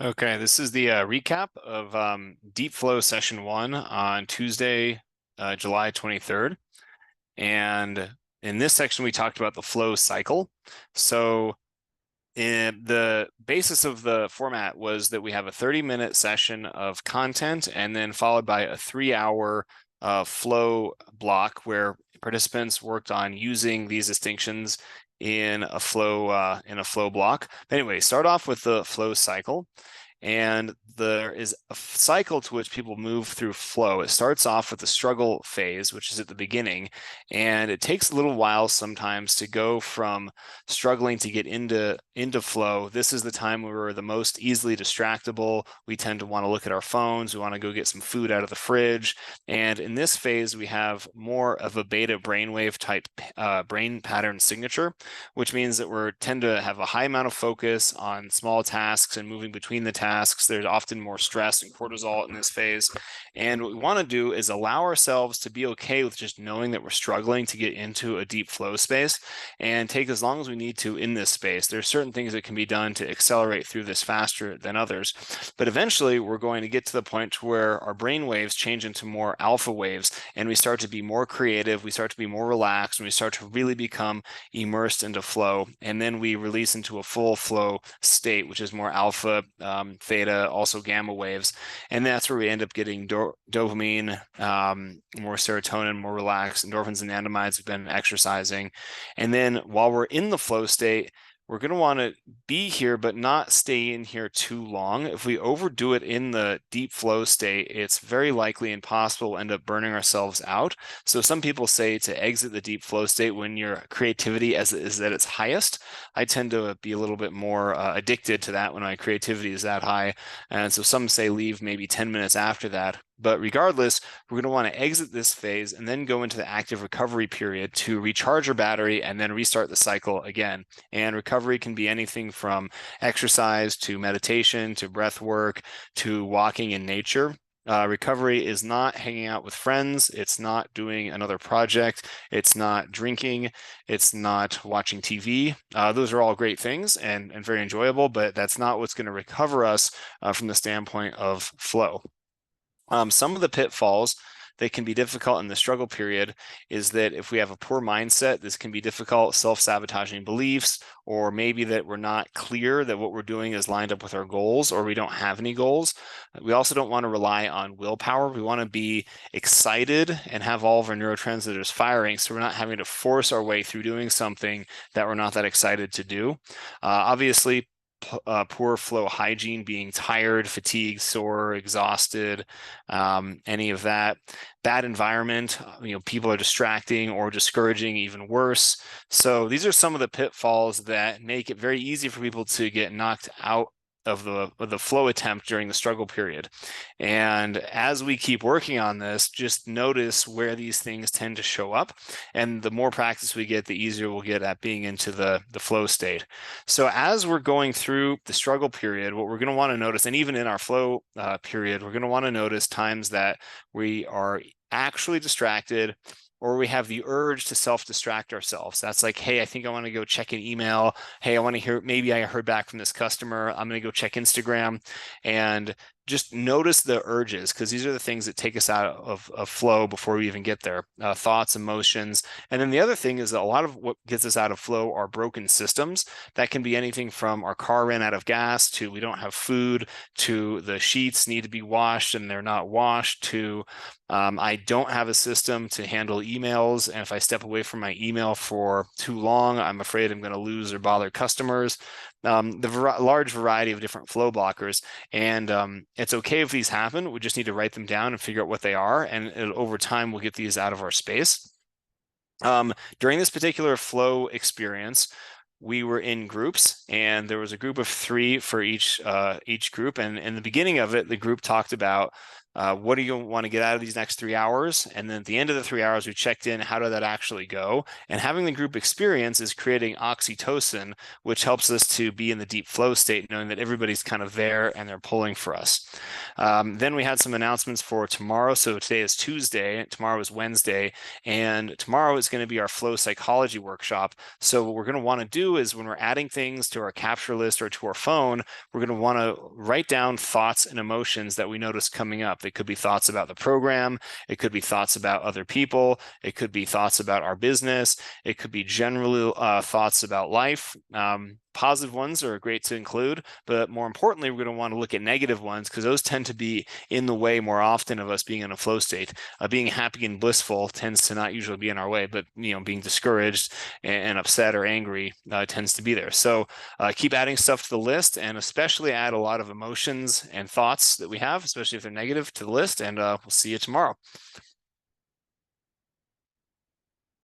Okay, this is the recap of Deep Flow Session 1 on Tuesday, July 23rd. And in this section, we talked about the flow cycle. So the basis of the format was that we have a 30-minute session of content and then followed by a 3-hour flow block where participants worked on using these distinctions in a flow block. Anyway, start off with the flow cycle. And there is a cycle to which people move through flow. It starts off with the struggle phase, which is at the beginning, and it takes a little while sometimes to go from struggling to get into flow. This is the time where we're the most easily distractible. We tend to want to look at our phones. We want to go get some food out of the fridge. And in this phase, we have more of a beta brainwave type brain pattern signature, which means that we tend to have a high amount of focus on small tasks and moving between the tasks. There's often more stress and cortisol in this phase. And what we want to do is allow ourselves to be okay with just knowing that we're struggling to get into a deep flow space and take as long as we need to in this space. There's certain things that can be done to accelerate through this faster than others. But eventually, we're going to get to the point where our brain waves change into more alpha waves and we start to be more creative, we start to be more relaxed, and we start to really become immersed into flow. And then we release into a full flow state, which is more alpha, theta, also gamma waves. And that's where we end up getting dopamine, more serotonin, more relaxed, endorphins and anandamides have been exercising. And then while we're in the flow state, we're going to want to be here, but not stay in here too long. If we overdo it in the deep flow state, it's very likely and possible we'll end up burning ourselves out. So some people say to exit the deep flow state when your creativity is at its highest. I tend to be a little bit more addicted to that when my creativity is that high. And so some say leave maybe 10 minutes after that. But regardless, we're going to want to exit this phase and then go into the active recovery period to recharge our battery and then restart the cycle again. And recovery can be anything from exercise to meditation to breath work to walking in nature. Recovery is not hanging out with friends. It's not doing another project. It's not drinking. It's not watching TV. Those are all great things and very enjoyable, but that's not what's going to recover us from the standpoint of flow. Some of the pitfalls that can be difficult in the struggle period is that if we have a poor mindset, this can be difficult, self-sabotaging beliefs, or maybe that we're not clear that what we're doing is lined up with our goals, or we don't have any goals. We also don't want to rely on willpower. We want to be excited and have all of our neurotransmitters firing, so we're not having to force our way through doing something that we're not that excited to do. Obviously, poor flow hygiene, being tired, fatigued, sore, exhausted, any of that. Bad environment, people are distracting or discouraging, even worse. So these are some of the pitfalls that make it very easy for people to get knocked out of the flow attempt during the struggle period. And as we keep working on this, just notice where these things tend to show up. And the more practice we get, the easier we'll get at being into the flow state. So as we're going through the struggle period, what we're going to want to notice, and even in our flow period, we're going to want to notice times that we are actually distracted or we have the urge to self-distract ourselves. That's like, hey, I think I want to go check an email. Hey, I want to hear, maybe I heard back from this customer. I'm going to go check Instagram. And just notice the urges, because these are the things that take us out of flow before we even get there. Thoughts, emotions. And then the other thing is that a lot of what gets us out of flow are broken systems. That can be anything from our car ran out of gas to we don't have food to the sheets need to be washed and they're not washed to I don't have a system to handle emails. And if I step away from my email for too long, I'm afraid I'm going to lose or bother customers. Large variety of different flow blockers. And it's okay if these happen. We just need to write them down and figure out what they are. And over time, we'll get these out of our space. During this particular flow experience, we were in groups and there was a group of 3 for each group. And in the beginning of it, the group talked about What do you want to get out of these next 3 hours? And then at the end of the 3 hours, we checked in, how did that actually go? And having the group experience is creating oxytocin, which helps us to be in the deep flow state, knowing that everybody's kind of there and they're pulling for us. Then we had some announcements for tomorrow. So today is Tuesday, tomorrow is Wednesday, and tomorrow is going to be our flow psychology workshop. So what we're going to want to do is when we're adding things to our capture list or to our phone, we're going to want to write down thoughts and emotions that we notice coming up. They could be thoughts about the program. It could be thoughts about other people. It could be thoughts about our business. It could be generally thoughts about life. Positive ones are great to include, but more importantly, we're going to want to look at negative ones because those tend to be in the way more often of us being in a flow state. Being happy and blissful tends to not usually be in our way, but being discouraged and upset or angry tends to be there. So keep adding stuff to the list, and especially add a lot of emotions and thoughts that we have, especially if they're negative, to the list. And we'll see you tomorrow.